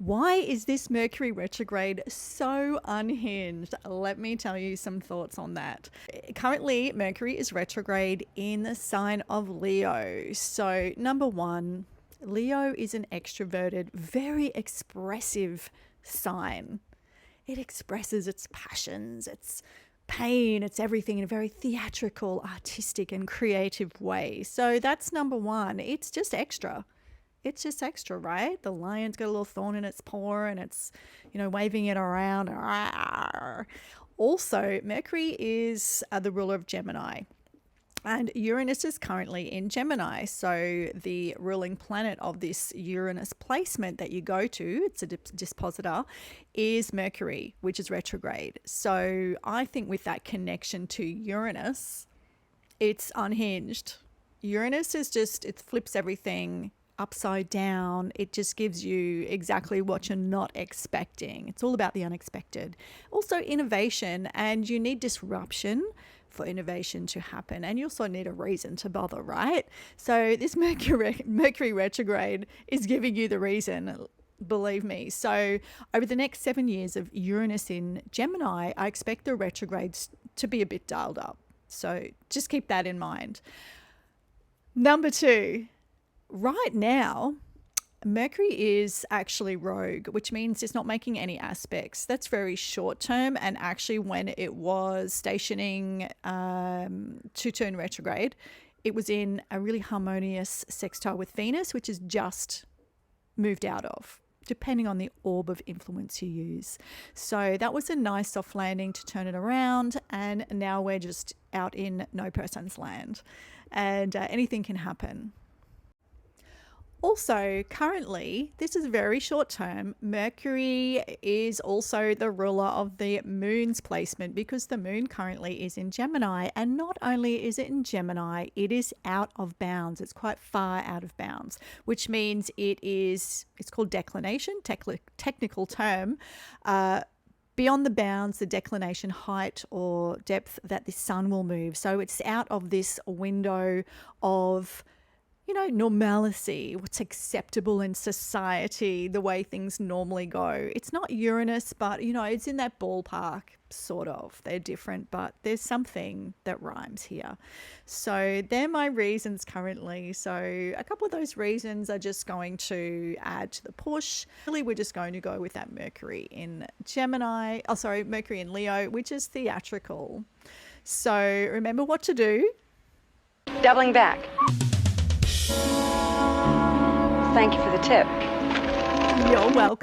Why is this Mercury retrograde so unhinged? Let me tell you some thoughts on that. Currently, Mercury is retrograde in the sign of Leo. So, number one, Leo is an extroverted, very expressive sign. It expresses its passions, its pain, it's everything in a very theatrical, artistic, and creative way. So that's number one. It's just extra. It's just extra, right? The lion's got a little thorn in its paw and it's, waving it around. Also, Mercury is the ruler of Gemini. And Uranus is currently in Gemini. So the ruling planet of this Uranus placement that you go to, it's a dispositor, is Mercury, which is retrograde. So I think with that connection to Uranus, it's unhinged. Uranus is just, it flips everything upside down. It just gives you exactly what you're not expecting. It's all about the unexpected. Also innovation, and you need disruption for innovation to happen, and you also need a reason to bother, right? So this Mercury retrograde is giving you the reason, believe me. So over the next 7 years of Uranus in Gemini, I expect the retrogrades to be a bit dialed up. So just keep that in mind. Number two, right now, Mercury is actually rogue, which means it's not making any aspects. That's very short term. And actually, when it was stationing to turn retrograde, it was in a really harmonious sextile with Venus, which is just moved out of, depending on the orb of influence you use. So that was a nice soft landing to turn it around. And now we're just out in no person's land. And anything can happen. Also, currently, this is very short term. Mercury is also the ruler of the moon's placement because the moon currently is in Gemini. And not only is it in Gemini, it is out of bounds. It's quite far out of bounds, which means it's called declination, technical term. Beyond the bounds, the declination height or depth that the sun will move. So it's out of this window of normalcy, what's acceptable in society, the way things normally go. It's not Uranus, but, it's in that ballpark, sort of. They're different, but there's something that rhymes here. So they're my reasons currently. So a couple of those reasons are just going to add to the push. Really, we're just going to go with that Mercury in Mercury in Leo, which is theatrical. So remember what to do. Doubling back. Thank you for the tip. You're welcome.